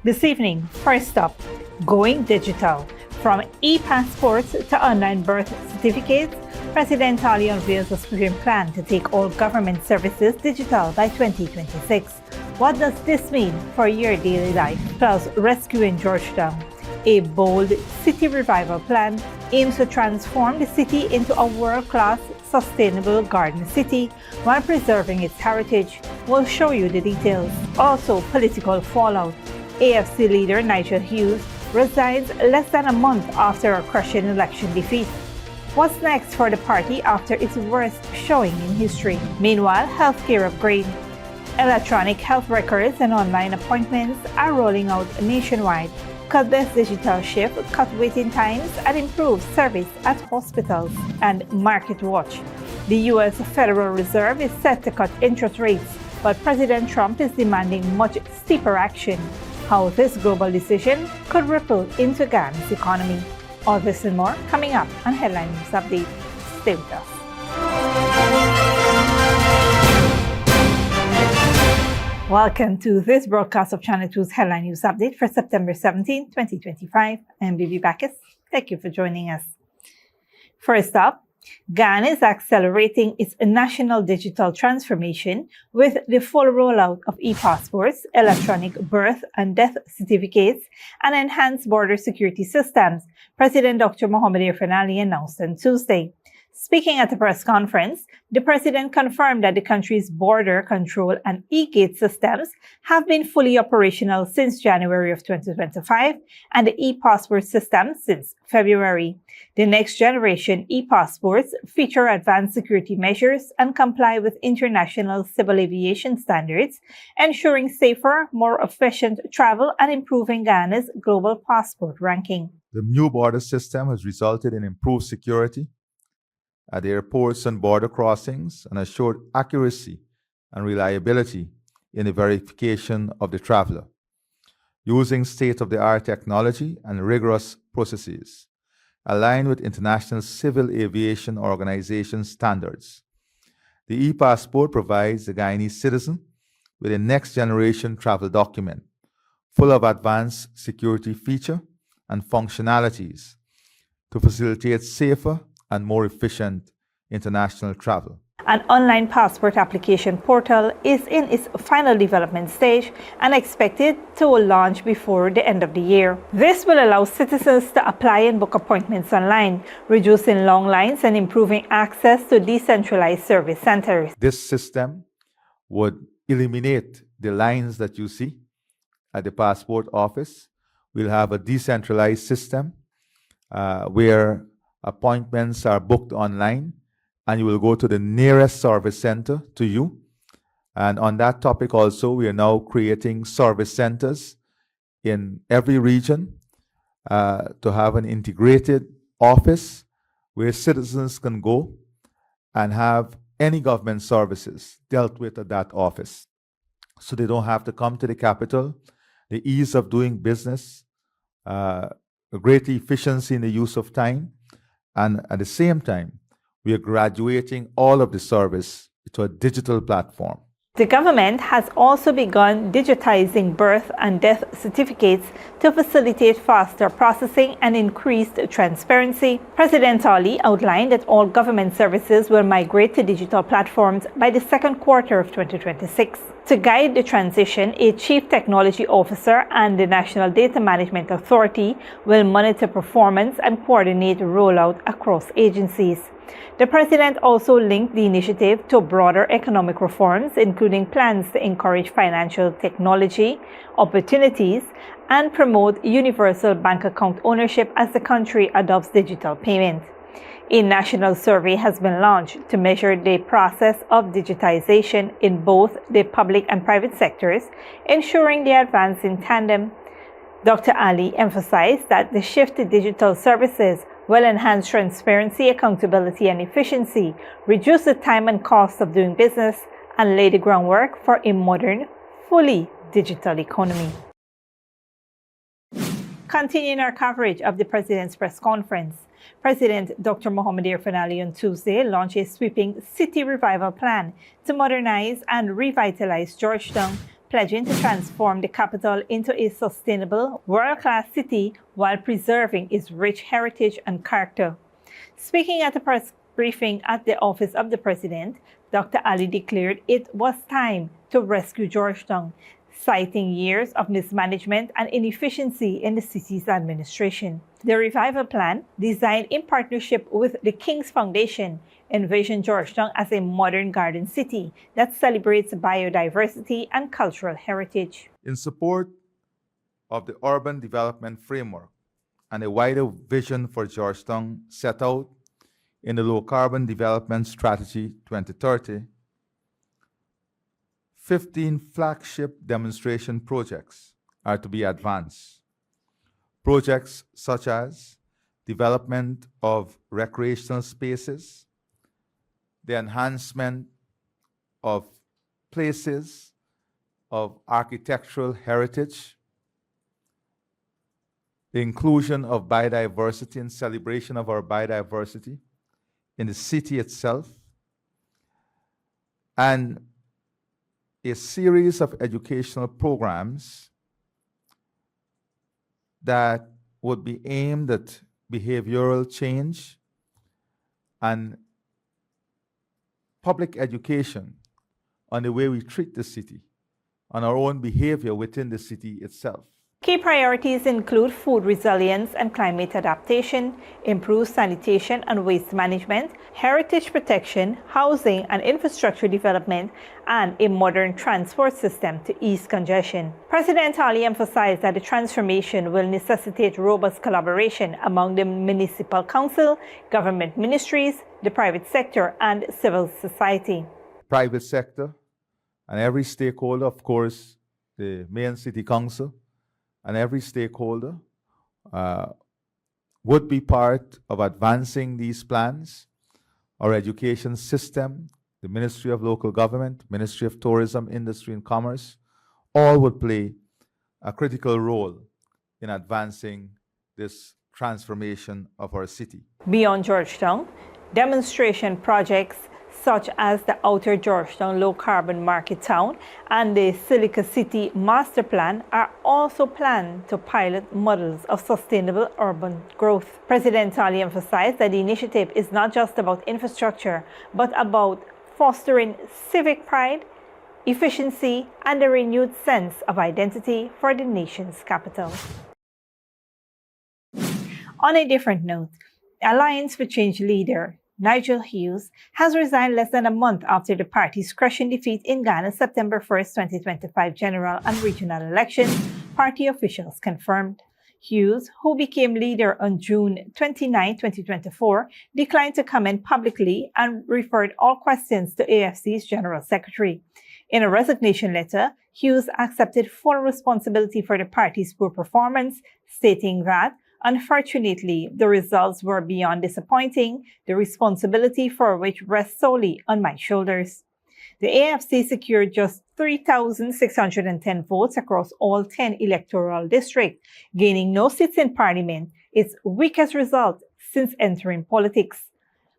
This evening, first up, going digital. From e-passports to online birth certificates, President Ali unveils a sweeping plan to take all government services digital by 2026. What does this mean for your daily life? Plus, rescuing Georgetown. A bold city revival plan aims to transform the city into a world-class, sustainable garden city while preserving its heritage. We'll show you the details. Also, political fallout. AFC Leader Nigel Hughes resigns less than a month after a crushing election defeat. What's next for the party after its worst showing in history? Meanwhile, healthcare upgrade. Electronic health records and online appointments are rolling out nationwide. Cut this digital shift, cut waiting times, and improve service at hospitals. And Market Watch. The U.S. Federal Reserve is set to cut interest rates, but President Trump is demanding much steeper action. How this global decision could ripple into Ghana's economy. All this and more coming up on Headline News Update. Stay with us. Welcome to this broadcast of Channel 2's Headline News Update for September 17, 2025. I'm Bibi Bacchus. Thank you for joining us. First up, Ghana is accelerating its national digital transformation with the full rollout of e-passports, electronic birth and death certificates, and enhanced border security systems, President Dr. Mohamed Irfaan Ali announced on Tuesday. Speaking at a press conference, the president confirmed that the country's border control and e-gate systems have been fully operational since January of 2025 and the e-passport system since February. The next generation e-passports feature advanced security measures and comply with international civil aviation standards, ensuring safer, more efficient travel and improving Ghana's global passport ranking. The new border system has resulted in improved security at the airports and border crossings and assured accuracy and reliability in the verification of the traveler, using state-of-the-art technology and rigorous processes aligned with International Civil Aviation Organization standards. The e-passport provides the Guyanese citizen with a next-generation travel document full of advanced security features and functionalities to facilitate safer and more efficient international travel. An online passport application portal is in its final development stage and expected to launch before the end of the year. This will allow citizens to apply and book appointments online, reducing long lines and improving access to decentralized service centers. This system would eliminate the lines that you see at the passport office. We'll have a decentralized system where appointments are booked online, and you will go to the nearest service center to you. And on that topic also, we are now creating service centers in every region to have an integrated office where citizens can go and have any government services dealt with at that office. So they don't have to come to the capital. The ease of doing business, a great efficiency in the use of time, and at the same time, we are graduating all of the service to a digital platform. The government has also begun digitizing birth and death certificates to facilitate faster processing and increased transparency. President Ali outlined that all government services will migrate to digital platforms by the second quarter of 2026. To guide the transition, a Chief Technology Officer and the National Data Management Authority will monitor performance and coordinate rollout across agencies. The president also linked the initiative to broader economic reforms, including plans to encourage financial technology opportunities and promote universal bank account ownership as the country adopts digital payment. A national survey has been launched to measure the process of digitization in both the public and private sectors, ensuring they advance in tandem. Dr. Ali emphasized that the shift to digital services will enhance transparency, accountability, and efficiency, reduce the time and cost of doing business, and lay the groundwork for a modern, fully digital economy. Continuing our coverage of the President's press conference, President Dr. Mohamed Irfaan Ali on Tuesday launched a sweeping city revival plan to modernize and revitalize Georgetown, pledging to transform the capital into a sustainable, world-class city while preserving its rich heritage and character. Speaking at a press briefing at the Office of the President, Dr. Ali declared it was time to rescue Georgetown, citing years of mismanagement and inefficiency in the city's administration. The revival plan, designed in partnership with the King's Foundation, envisioned Georgetown as a modern garden city that celebrates biodiversity and cultural heritage. In support of the urban development framework and a wider vision for Georgetown set out in the Low Carbon Development Strategy 2030, 15 flagship demonstration projects are to be advanced. Projects such as development of recreational spaces, the enhancement of places of architectural heritage, the inclusion of biodiversity and celebration of our biodiversity in the city itself, and a series of educational programs that would be aimed at behavioral change and public education on the way we treat the city, on our own behavior within the city itself. Key priorities include food resilience and climate adaptation, improved sanitation and waste management, heritage protection, housing and infrastructure development, and a modern transport system to ease congestion. President Ali emphasized that the transformation will necessitate robust collaboration among the municipal council, government ministries, the private sector, and civil society. Private sector and every stakeholder, of course, the main city council, and every stakeholder would be part of advancing these plans. Our education system, the Ministry of Local Government, Ministry of Tourism, Industry and Commerce, all would play a critical role in advancing this transformation of our city. Beyond Georgetown, demonstration projects such as the Outer Georgetown Low Carbon Market Town and the Silica City Master Plan are also planned to pilot models of sustainable urban growth. President Ali emphasized that the initiative is not just about infrastructure, but about fostering civic pride, efficiency, and a renewed sense of identity for the nation's capital. On a different note, Alliance for Change leader Nigel Hughes has resigned less than a month after the party's crushing defeat in Ghana's September 1, 2025 general and regional elections, party officials confirmed. Hughes, who became leader on June 29, 2024, declined to comment publicly and referred all questions to AFC's General Secretary. In a resignation letter, Hughes accepted full responsibility for the party's poor performance, stating that unfortunately, the results were beyond disappointing, the responsibility for which rests solely on my shoulders. The AFC secured just 3,610 votes across all 10 electoral districts, gaining no seats in parliament, its weakest result since entering politics.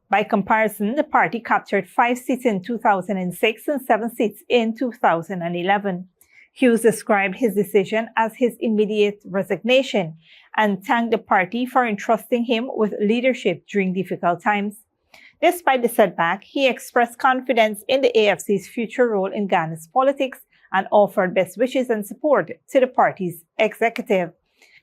By comparison, the party captured 5 seats in 2006 and 7 seats in 2011. Hughes described his decision as his immediate resignation and thanked the party for entrusting him with leadership during difficult times. Despite the setback, he expressed confidence in the AFC's future role in Ghana's politics and offered best wishes and support to the party's executive.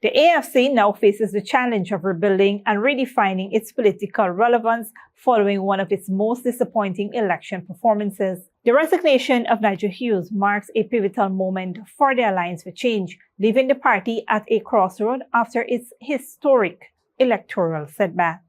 The AFC now faces the challenge of rebuilding and redefining its political relevance following one of its most disappointing election performances. The resignation of Nigel Hughes marks a pivotal moment for the Alliance for Change, leaving the party at a crossroad after its historic electoral setback.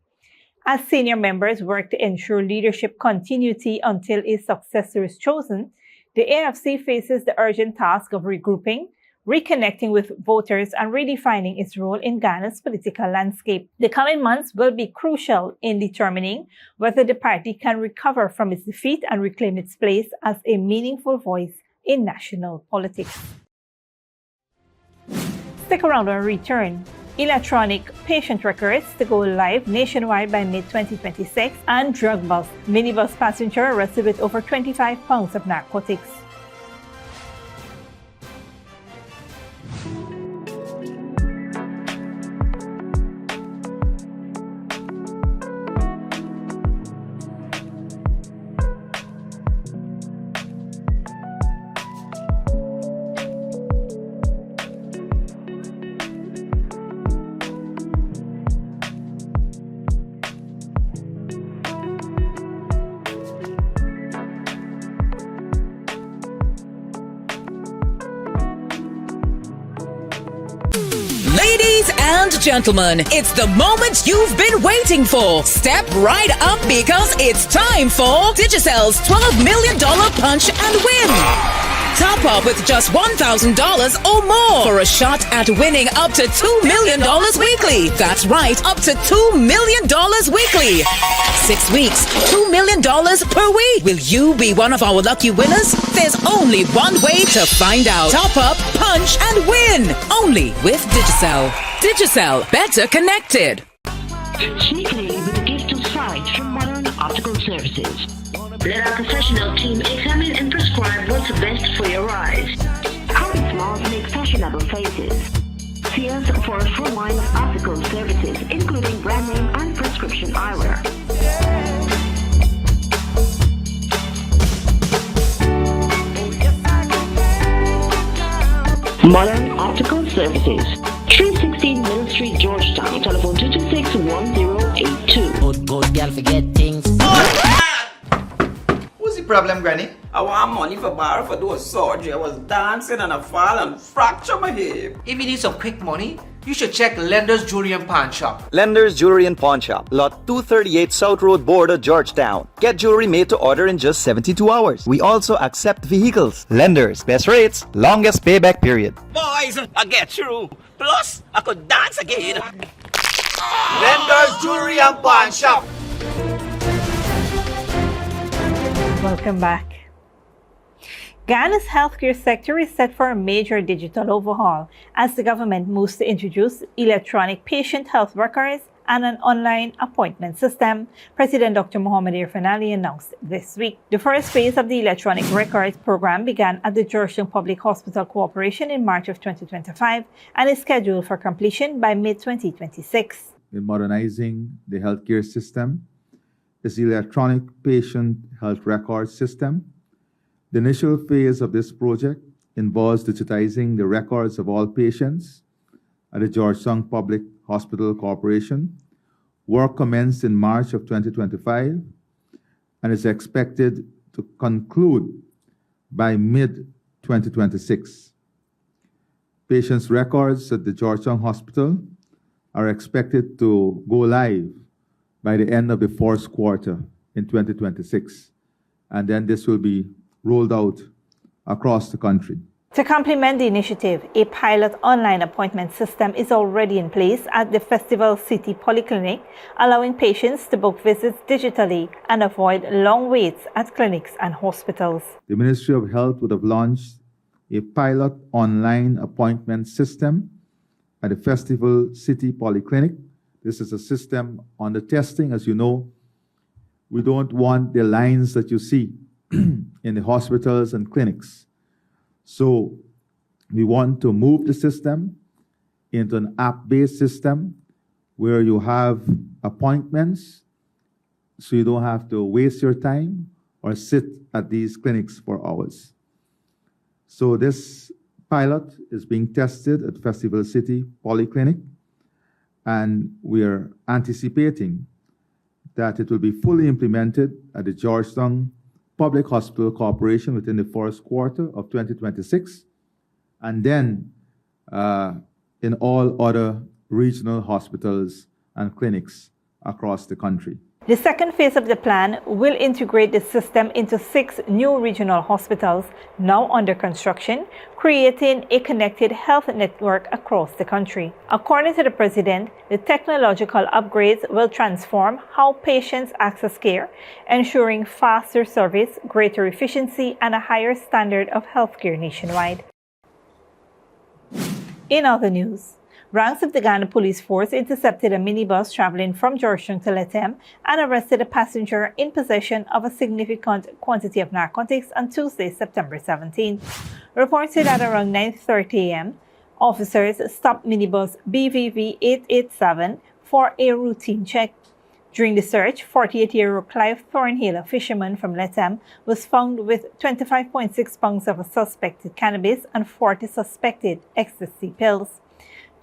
As senior members work to ensure leadership continuity until a successor is chosen, the AFC faces the urgent task of regrouping, reconnecting with voters, and redefining its role in Ghana's political landscape. The coming months will be crucial in determining whether the party can recover from its defeat and reclaim its place as a meaningful voice in national politics. Stick around when we return. Electronic patient records to go live nationwide by mid-2026, and drug bust. Minibus passenger arrested with over 25 pounds of narcotics. Ladies and gentlemen, it's the moment you've been waiting for. Step right up because it's time for Digicel's $12 million Punch and Win. Top up with just $1,000 or more for a shot at winning up to $2 million weekly. That's right, up to $2 million weekly. 6 weeks, $2 million per week. Will you be one of our lucky winners? There's only one way to find out. Top up, punch, and win. Only with Digicel. Digicel, better connected. Sneakily with a gift of sight from Modern Optical Services. Let our professional team examine and prescribe what's best for your eyes. Common smiles make fashionable faces. See us for a full line of optical services, including brand name and prescription eyewear. Modern Optical Services. 316 Middle Street, Georgetown. Telephone 226-1082. Good girl forget things. What's the problem, Granny? I want money for borrow for do a surgery. I was dancing and I fall and fracture my hip. If you need some quick money, you should check Lender's Jewelry and Pawn Shop. Lender's Jewelry and Pawn Shop, Lot 238 South Road Border, Georgetown. Get jewelry made to order in just 72 hours. We also accept vehicles. Lender's, best rates, longest payback period. Boys, I get through. Plus, I could dance again. Lender's Jewelry and Pawn Shop. Welcome back. Guyana's healthcare sector is set for a major digital overhaul as the government moves to introduce electronic patient health records and an online appointment system. President Dr. Mohamed Irfan Ali announced this week. The first phase of the electronic records program began at the Georgetown Public Hospital Corporation in March of 2025 and is scheduled for completion by mid-2026. In modernizing the healthcare system is the electronic patient health record system. The initial phase of this project involves digitizing the records of all patients at the Georgetown Public Hospital Corporation. Work commenced in March of 2025 and is expected to conclude by mid-2026. Patients' records at the Georgetown Hospital are expected to go live by the end of the first quarter in 2026, and then this will be rolled out across the country. To complement the initiative, a pilot online appointment system is already in place at the Festival City Polyclinic, allowing patients to book visits digitally and avoid long waits at clinics and hospitals. The Ministry of Health would have launched a pilot online appointment system at the Festival City Polyclinic. This is a system under testing. As you know, we don't want the lines that you see in the hospitals and clinics. So we want to move the system into an app-based system where you have appointments so you don't have to waste your time or sit at these clinics for hours. So this pilot is being tested at Festival City Polyclinic, and we are anticipating that it will be fully implemented at the Georgetown Public Hospital Corporation within the first quarter of 2026, and then in all other regional hospitals and clinics across the country. The second phase of the plan will integrate the system into 6 new regional hospitals now under construction, creating a connected health network across the country. According to the president, the technological upgrades will transform how patients access care, ensuring faster service, greater efficiency, and a higher standard of healthcare nationwide. In other news, ranks of the Guyana Police Force intercepted a minibus traveling from Georgetown to Lethem and arrested a passenger in possession of a significant quantity of narcotics on Tuesday, September 17th. Reported at around 9:30 a.m., officers stopped minibus BVV 887 for a routine check. During the search, 48-year-old Clive Thornhill, a fisherman from Lethem, was found with 25.6 pounds of suspected cannabis and 40 suspected ecstasy pills.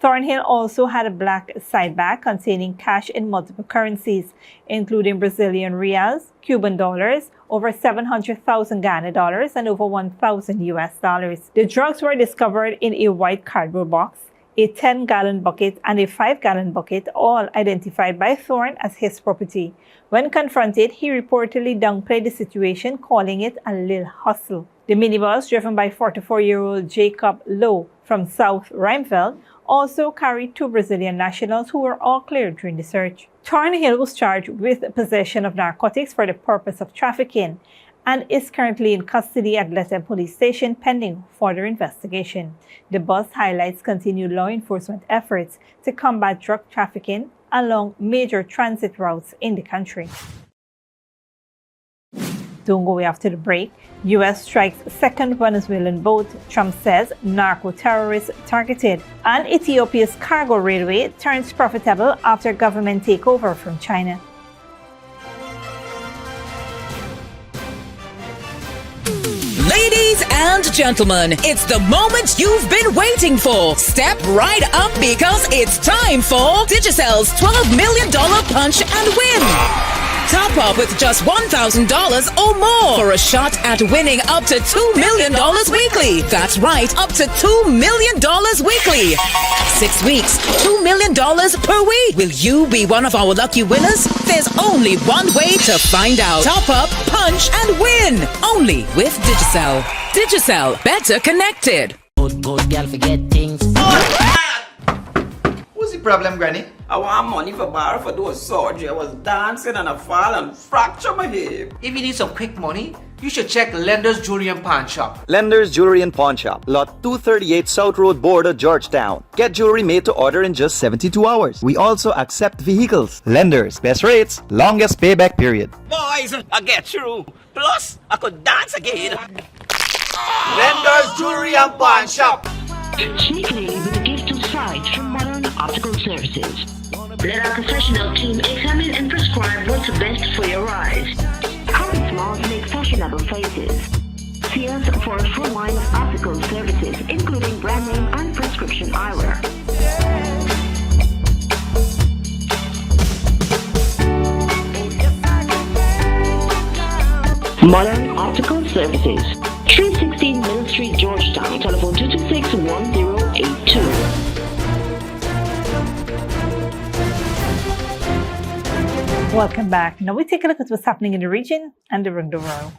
Thornhill also had a black side bag containing cash in multiple currencies, including Brazilian reals, Cuban dollars, over 700,000 Ghana dollars, and over 1,000 US dollars. The drugs were discovered in a white cardboard box a 10-gallon bucket, and a 5-gallon bucket, all identified by Thorne as his property. When confronted, he reportedly downplayed the situation, calling it a little hustle. The minibus, driven by 44-year-old Jacob Lowe from South Rheinfeld, also carried 2 Brazilian nationals who were all cleared during the search. Thornhill was charged with possession of narcotics for the purpose of trafficking and is currently in custody at Lethem Police Station pending further investigation. The bus highlights continued law enforcement efforts to combat drug trafficking along major transit routes in the country. Don't go away after the break. U.S. strikes second Venezuelan boat, Trump says narco-terrorists targeted. And Ethiopia's cargo railway turns profitable after government takeover from China. Ladies and gentlemen, it's the moment you've been waiting for. Step right up because it's time for Digicel's $12 million punch and win. Top up with just $1,000 or more for a shot at winning up to $2 million weekly. That's right, up to $2 million weekly. 6 weeks, $2 million per week. Will you be one of our lucky winners? There's only one way to find out. Top up, punch, and win. Only with Digicel. Digicel, better connected. Good girl forget things. What's the problem, Granny? I want money for borrow for those surgery. I was dancing and I fall and fracture my hip. If you need some quick money, you should check Lender's Jewelry and Pawn Shop. Lender's Jewelry and Pawn Shop, lot 238 South Road Border, Georgetown. Get jewelry made to order in just 72 hours. We also accept vehicles. Lenders, best rates, longest payback period. Boys, I get through. Plus, I could dance again. Lender's Jewelry and Pawn Shop. Sneakily with a gift of sight from Modern Optical Services. Let our professional team examine and prescribe what's best for your eyes. Current smiles make fashionable faces. See us for a full line of optical services, including brand name and prescription eyewear. Modern Optical Services, 316 Middle Street, Georgetown. Telephone 226-1082. Welcome back. Now we take a look at what's happening in the region and around the world.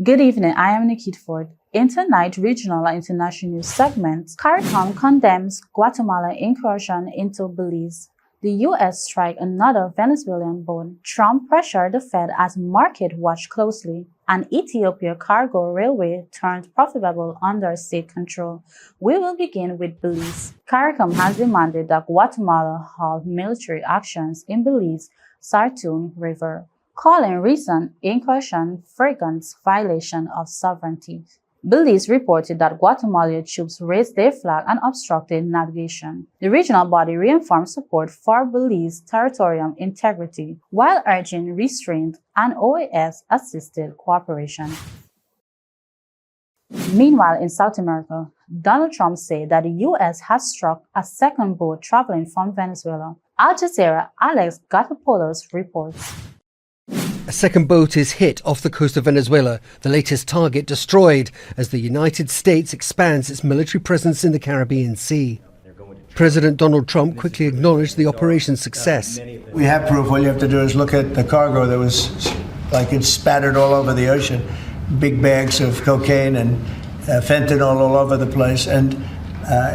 Good evening, I am Nikit Ford. In tonight's regional and international news segments, CARICOM condemns Guatemala incursion into Belize. The U.S. strike another Venezuelan boat. Trump pressured the Fed as market watch closely. And Ethiopia cargo railway turned profitable under state control. We will begin with Belize. CARICOM has demanded that Guatemala halt military actions in Belize Sartún River, calling recent incursion Frigant's violation of sovereignty. Belize reported that Guatemalan troops raised their flag and obstructed navigation. The regional body reaffirmed support for Belize territorial integrity while urging restraint and OAS-assisted cooperation. Meanwhile, in South America, Donald Trump said that the U.S. has struck a second boat traveling from Venezuela. Al Jazeera Alex Gatopoulos reports. A second boat is hit off the coast of Venezuela, the latest target destroyed as the United States expands its military presence in the Caribbean Sea. President Donald Trump quickly acknowledged the operation's success. We have proof. All you have to do is look at the cargo that was like it's spattered all over the ocean. Big bags of cocaine and fentanyl all over the place. And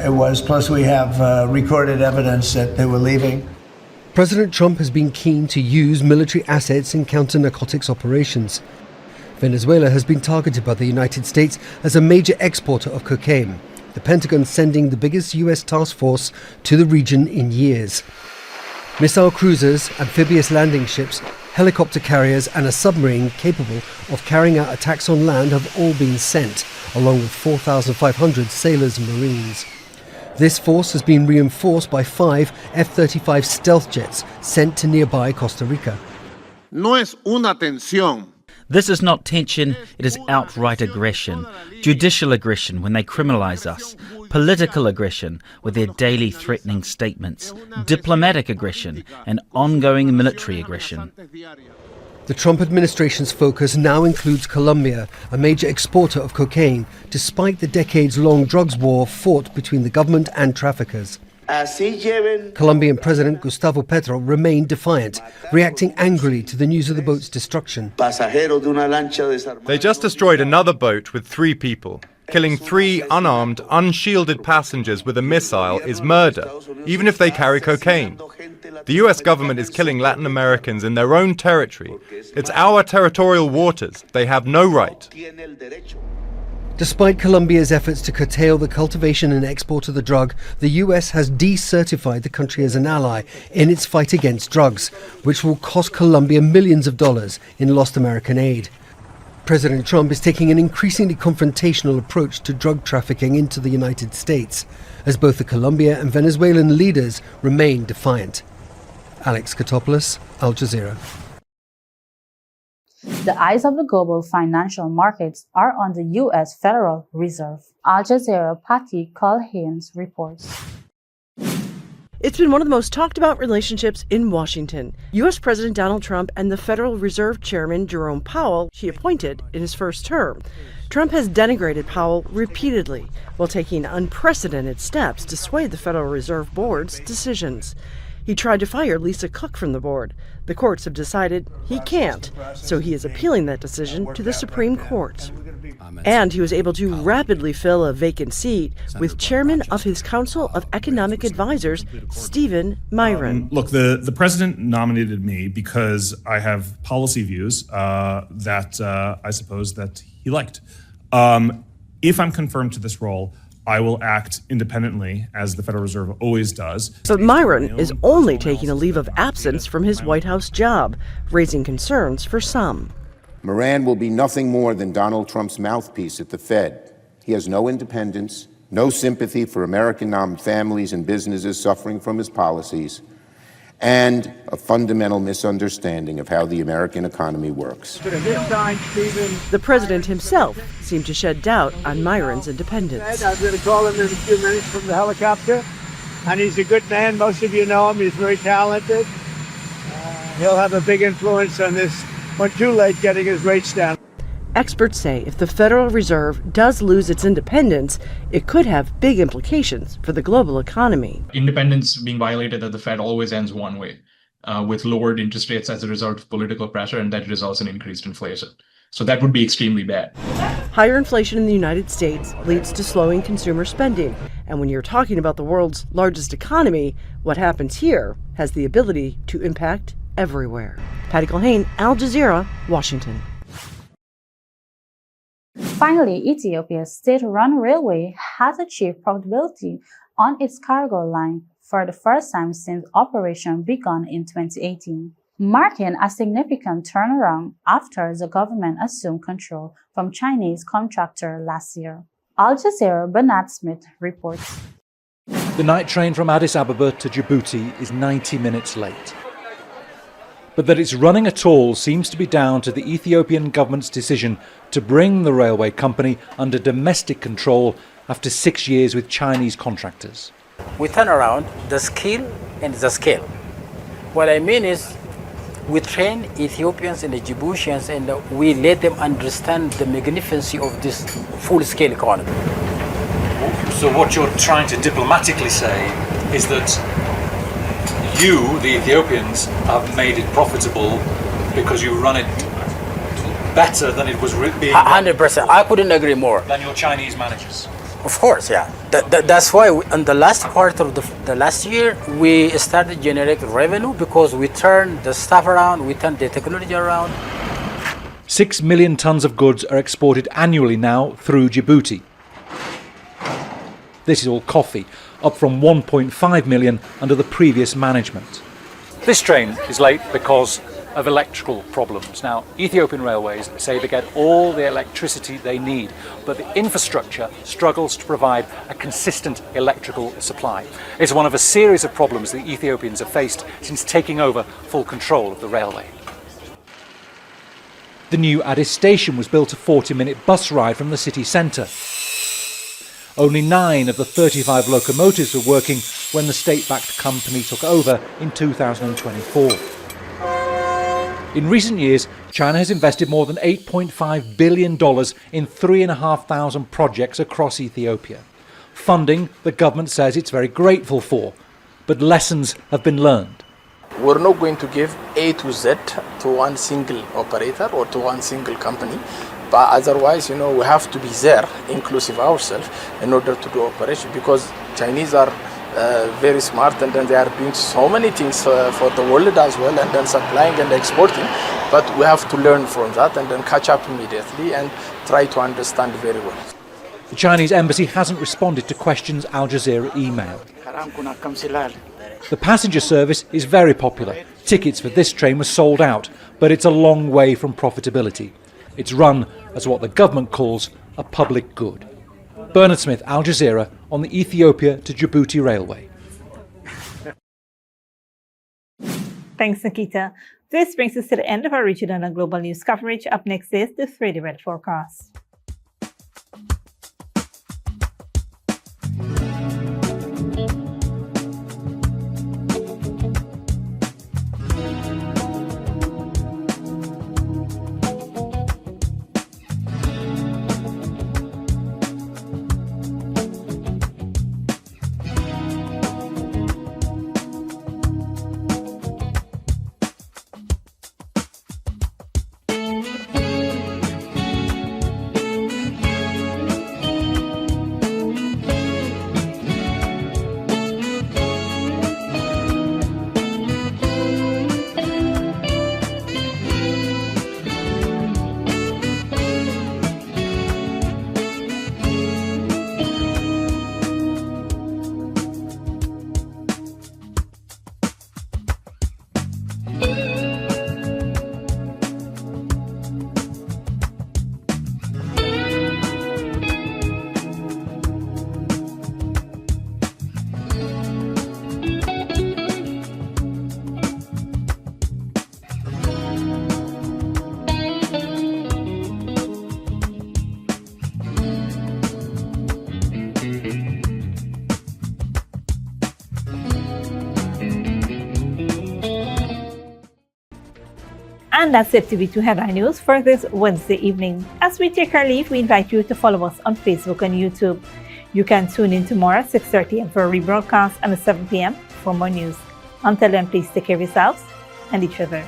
it was, plus we have recorded evidence that they were leaving. President Trump has been keen to use military assets in counter-narcotics operations. Venezuela has been targeted by the United States as a major exporter of cocaine, the Pentagon sending the biggest U.S. task force to the region in years. Missile cruisers, amphibious landing ships, helicopter carriers and a submarine capable of carrying out attacks on land have all been sent, along with 4,500 sailors and Marines. This force has been reinforced by 5 F-35 stealth jets sent to nearby Costa Rica. No es una tensión. This is not tension, it is outright aggression. Judicial aggression when they criminalize us. Political aggression with their daily threatening statements. Diplomatic aggression and ongoing military aggression. The Trump administration's focus now includes Colombia, a major exporter of cocaine, despite the decades-long drugs war fought between the government and traffickers. Colombian President Gustavo Petro remained defiant, reacting angrily to the news of the boat's destruction. They just destroyed another boat with 3 people. Killing 3 unarmed, unshielded passengers with a missile is murder, even if they carry cocaine. The US government is killing Latin Americans in their own territory. It's our territorial waters. They have no right. Despite Colombia's efforts to curtail the cultivation and export of the drug, the US has decertified the country as an ally in its fight against drugs, which will cost Colombia millions of dollars in lost American aid. President Trump is taking an increasingly confrontational approach to drug trafficking into the United States, as both the Colombia and Venezuelan leaders remain defiant. Alex Katopoulos, Al Jazeera. The eyes of the global financial markets are on the U.S. Federal Reserve. Al Jazeera Patty Culhane reports. It's been one of the most talked about relationships in Washington. U.S. President Donald Trump and the Federal Reserve Chairman Jerome Powell, he appointed in his first term. Trump has denigrated Powell repeatedly while taking unprecedented steps to sway the Federal Reserve Board's decisions. He tried to fire Lisa Cook from the board. The courts have decided he can't, so he is appealing that decision to the Supreme Court. And he was able to rapidly fill a vacant seat with chairman of his Council of Economic Advisors, Stephen Myron. Look, the president nominated me because I have policy views that I suppose that he liked. If I'm confirmed to this role, I will act independently, as the Federal Reserve always does. But Myron is only taking a leave of absence from his White House job, raising concerns for some. Moran will be nothing more than Donald Trump's mouthpiece at the Fed. He has no independence, no sympathy for American families and businesses suffering from his policies, and a fundamental misunderstanding of how the American economy works. The president himself seemed to shed doubt on Myron's independence. I'm going to call him in a few minutes from the helicopter. And he's a good man. Most of you know him. He's very talented. He'll have a big influence on this. Went too late getting his rates down. Experts say if the Federal Reserve does lose its independence, it could have big implications for the global economy. Independence being violated at the Fed always ends one way, with lowered interest rates as a result of political pressure, and that results in increased inflation. So that would be extremely bad. Higher inflation in the United States leads to slowing consumer spending. And when you're talking about the world's largest economy, what happens here has the ability to impact everywhere. Patty Culhane, Al Jazeera, Washington. Finally, Ethiopia's state-run railway has achieved profitability on its cargo line for the first time since operation began in 2018, marking a significant turnaround after the government assumed control from Chinese contractor last year. Al Jazeera Bernard Smith reports. The night train from Addis Ababa to Djibouti is 90 minutes late. But that it's running at all seems to be down to the Ethiopian government's decision to bring the railway company under domestic control after 6 years with Chinese contractors. We turn around the skill and the scale. What I mean is we train Ethiopians and the Djiboutians and we let them understand the magnificence of this full-scale economy. So what you're trying to diplomatically say is that you, the Ethiopians, have made it profitable because you run it better than it was being run. 100%. I couldn't agree more. Than your Chinese managers. Of course, yeah. That's why in the last quarter of the last year, we started generating revenue because we turned the stuff around, we turned the technology around. 6 million tons of goods are exported annually now through Djibouti. This is all coffee, up from 1.5 million under the previous management. This train is late because of electrical problems. Now, Ethiopian Railways say they get all the electricity they need, but the infrastructure struggles to provide a consistent electrical supply. It's one of a series of problems the Ethiopians have faced since taking over full control of the railway. The new Addis station was built a 40-minute bus ride from the city centre. Only 9 of the 35 locomotives were working when the state-backed company took over in 2024. In recent years, China has invested more than $8.5 billion in 3,500 projects across Ethiopia. Funding the government says it's very grateful for, but lessons have been learned. We're not going to give A to Z to one single operator or to one single company, but otherwise, we have to be there, inclusive ourselves, in order to do operation, because Chinese are very smart, and then they are doing so many things for the world as well, and then supplying and exporting. But we have to learn from that and then catch up immediately and try to understand very well. The Chinese embassy hasn't responded to questions Al Jazeera emailed. The passenger service is very popular. Tickets for this train were sold out, but it's a long way from profitability. It's run as what the government calls a public good. Bernard Smith, Al Jazeera, on the Ethiopia to Djibouti Railway. Thanks, Nikita. This brings us to the end of our regional and global news coverage. Up next is the 3D Weather Forecast. And that's it to be 2 Headline News for this Wednesday evening. As we take our leave, we invite you to follow us on Facebook and YouTube. You can tune in tomorrow at 6:30 a.m. for a rebroadcast and at 7 p.m. for more news. Until then, please take care of yourselves and each other.